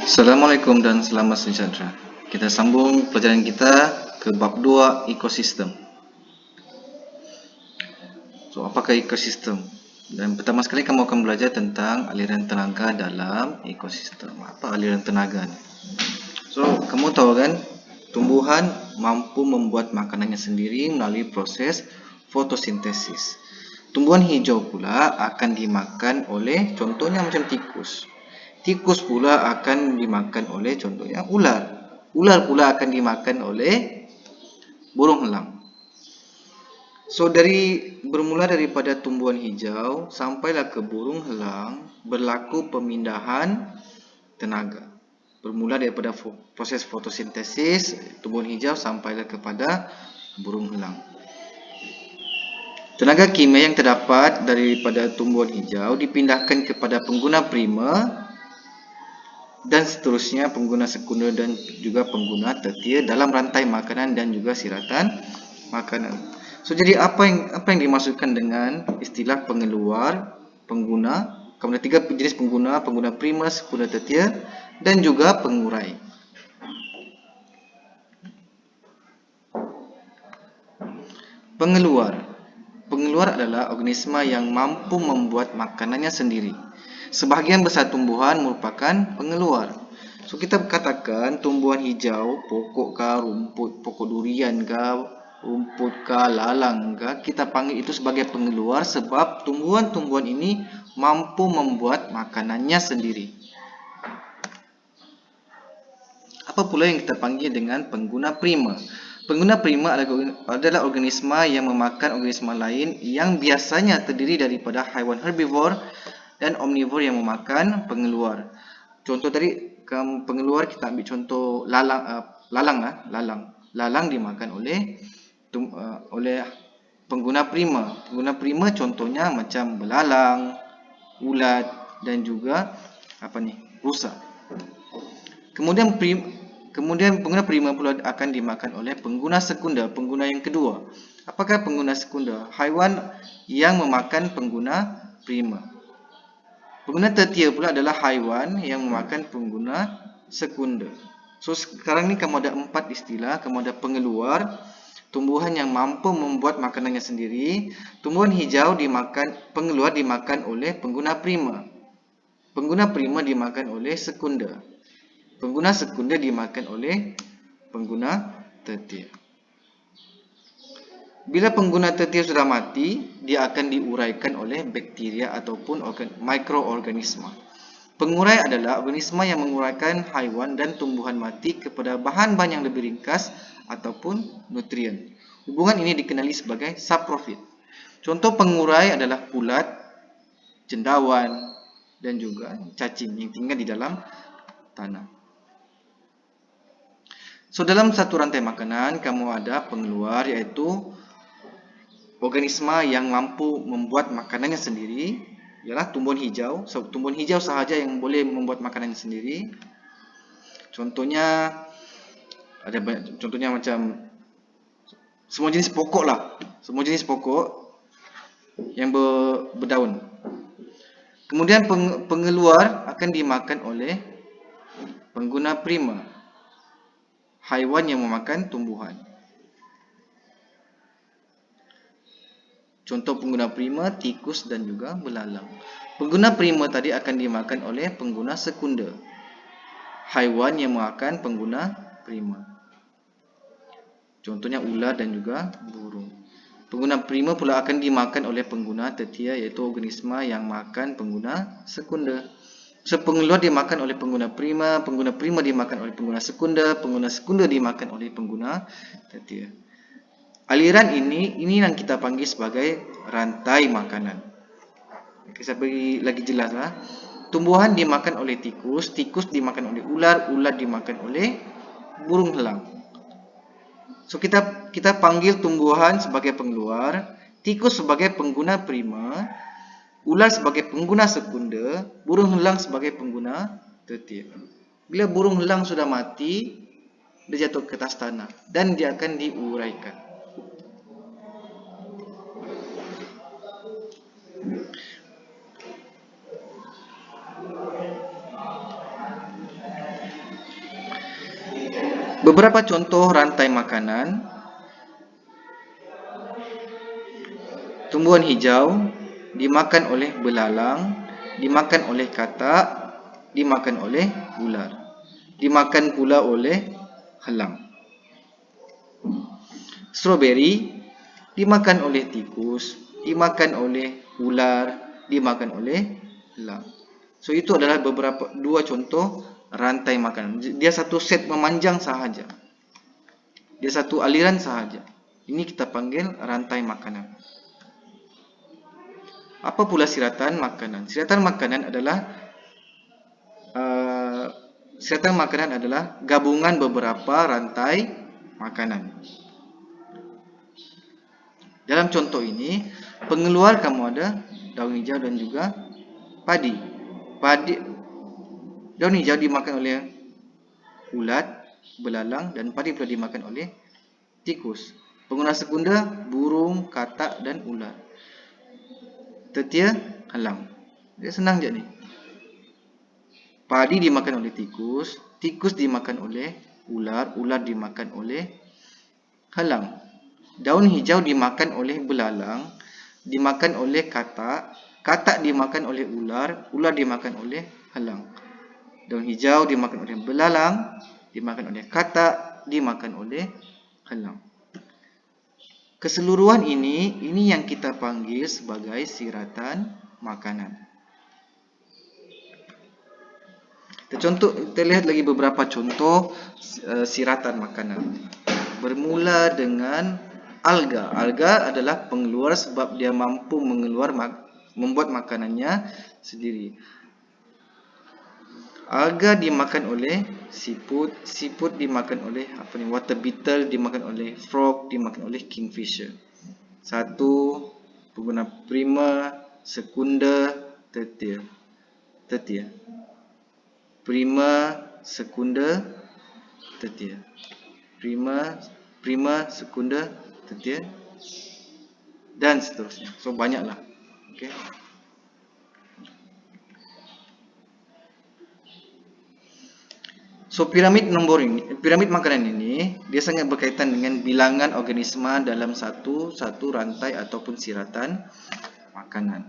Assalamualaikum dan selamat sejahtera. Kita sambung pelajaran kita ke bab 2 ekosistem. So, apakah ekosistem? Dan pertama sekali kamu akan belajar tentang aliran tenaga dalam ekosistem. Apa aliran tenaga ni? So, kamu tahu kan, tumbuhan mampu membuat makanannya sendiri melalui proses fotosintesis. Tumbuhan hijau pula akan dimakan oleh contohnya macam tikus. Tikus pula akan dimakan oleh contohnya ular. Ular pula akan dimakan oleh burung elang. So, bermula daripada tumbuhan hijau sampailah ke burung elang berlaku pemindahan tenaga. Bermula daripada proses fotosintesis tumbuhan hijau sampailah kepada burung elang. Tenaga kimia yang terdapat daripada tumbuhan hijau dipindahkan kepada pengguna primer dan seterusnya pengguna sekunder dan juga pengguna tertier dalam rantai makanan dan juga siratan makanan. So, jadi apa yang dimaksudkan dengan istilah pengeluar, pengguna, kemudian 3 jenis pengguna, pengguna primer, sekunder, tertier dan juga pengurai. Pengeluar adalah organisma yang mampu membuat makanannya sendiri. Sebahagian besar tumbuhan merupakan pengeluar. So, kita katakan tumbuhan hijau, pokok kah, rumput, pokok durian kah, rumput kah, lalang kah, kita panggil itu sebagai pengeluar sebab tumbuhan-tumbuhan ini mampu membuat makanannya sendiri. Apa pula yang kita panggil dengan pengguna primer? Pengguna primer adalah organisma yang memakan organisma lain yang biasanya terdiri daripada haiwan herbivor dan omnivor yang memakan pengeluar. Contoh tadi pengeluar kita ambil contoh lalang. Lalang dimakan oleh pengguna primer. Pengguna primer contohnya macam belalang, ulat dan juga rusa. Kemudian pengguna primer pula akan dimakan oleh pengguna sekunder, pengguna yang kedua. Apakah pengguna sekunder? Haiwan yang memakan pengguna primer. Pengguna tertier pula adalah haiwan yang memakan pengguna sekunder. So, sekarang ni kamu ada 4 istilah. Kamu ada pengeluar, tumbuhan yang mampu membuat makanannya sendiri. Tumbuhan hijau pengeluar dimakan oleh pengguna primer. Pengguna primer dimakan oleh sekunder. Pengguna sekunder dimakan oleh pengguna tertier. Bila pengguna tertier sudah mati, dia akan diuraikan oleh bakteria ataupun mikroorganisma. Pengurai adalah organisma yang menguraikan haiwan dan tumbuhan mati kepada bahan-bahan yang lebih ringkas ataupun nutrien. Hubungan ini dikenali sebagai saprofit. Contoh pengurai adalah ulat, cendawan dan juga cacing yang tinggal di dalam tanah. So, dalam satu rantai makanan, kamu ada pengeluar iaitu organisma yang mampu membuat makanannya sendiri, ialah tumbuhan hijau. So, tumbuhan hijau sahaja yang boleh membuat makanannya sendiri. Contohnya macam semua jenis pokok lah. Semua jenis pokok yang berdaun. Kemudian pengeluar akan dimakan oleh pengguna primer, haiwan yang memakan tumbuhan. Contoh pengguna primer, tikus dan juga belalang. Pengguna primer tadi akan dimakan oleh pengguna sekunder, haiwan yang memakan pengguna primer. Contohnya ular dan juga burung. Pengguna primer pula akan dimakan oleh pengguna tertier iaitu organisma yang makan pengguna sekunder. So, pengeluar dimakan oleh pengguna primer dimakan oleh pengguna sekunder dimakan oleh pengguna tertier. Aliran ini yang kita panggil sebagai rantai makanan. Okay, saya bagi lagi jelas lah. Tumbuhan dimakan oleh tikus dimakan oleh ular dimakan oleh burung elang. So, kita panggil tumbuhan sebagai pengeluar, tikus sebagai pengguna primer, ular sebagai pengguna sekunder, burung elang sebagai pengguna tertier. Bila burung elang sudah mati, dia jatuh ke atas tanah dan dia akan diuraikan. Beberapa contoh rantai makanan. Tumbuhan hijau dimakan oleh belalang, dimakan oleh katak, dimakan oleh ular, dimakan pula oleh helang. Strawberry dimakan oleh tikus, dimakan oleh ular, dimakan oleh helang. So itu adalah dua contoh rantai makanan. Dia satu set memanjang sahaja. Dia satu aliran sahaja. Ini kita panggil rantai makanan. Apa pula siratan makanan? Siratan makanan adalah gabungan beberapa rantai makanan. Dalam contoh ini, pengeluar kamu ada daun hijau dan juga padi. Daun hijau dimakan oleh ulat, belalang, dan padi pula dimakan oleh tikus. Pengguna sekunder, burung, katak, dan ular. Tetia, helang. Dia senang je ni. Padi dimakan oleh tikus, tikus dimakan oleh ular, ular dimakan oleh helang. Daun hijau dimakan oleh belalang, dimakan oleh katak, katak dimakan oleh ular, ular dimakan oleh helang. Daun hijau dimakan oleh belalang, dimakan oleh katak, dimakan oleh helang. Keseluruhan ini yang kita panggil sebagai siratan makanan. Kita lihat lagi beberapa contoh siratan makanan. Bermula dengan alga. Alga adalah pengeluar sebab dia mampu membuat makanannya sendiri. Alga dimakan oleh siput, siput dimakan oleh water beetle, dimakan oleh frog, dimakan oleh kingfisher. Satu, pengguna prima, sekunda, tertia. Prima, sekunda, tertia. Prima, sekunda, tertia, dan seterusnya. So banyaklah. Okay. So piramid makanan ini dia sangat berkaitan dengan bilangan organisma dalam satu rantai ataupun siratan makanan.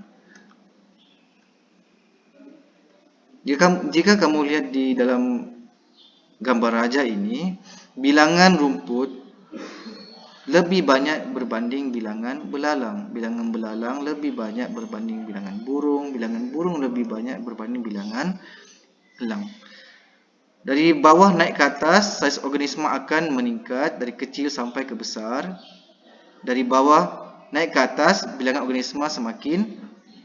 Jika kamu lihat di dalam gambar raja ini, bilangan rumput lebih banyak berbanding bilangan belalang. Bilangan belalang lebih banyak berbanding bilangan burung. Bilangan burung lebih banyak berbanding bilangan helang. Dari bawah naik ke atas, saiz organisma akan meningkat dari kecil sampai ke besar. Dari bawah naik ke atas, bilangan organisma semakin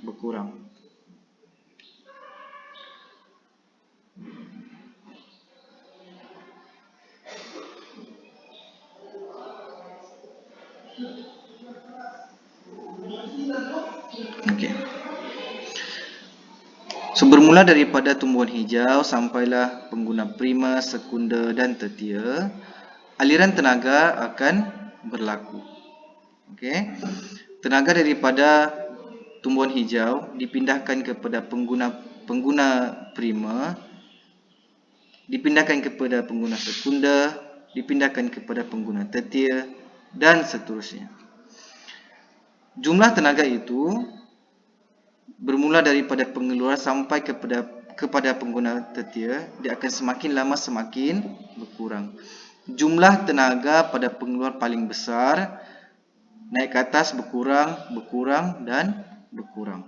berkurang. Okey. So bermula daripada tumbuhan hijau sampailah pengguna prima, sekunda dan tertia, aliran tenaga akan berlaku. Okey. Tenaga daripada tumbuhan hijau dipindahkan kepada pengguna prima, dipindahkan kepada pengguna sekunda, dipindahkan kepada pengguna tertia dan seterusnya. Jumlah tenaga itu bermula daripada pengeluar sampai kepada pengguna tertia, dia akan semakin lama semakin berkurang. Jumlah tenaga pada pengeluar paling besar naik ke atas berkurang dan berkurang.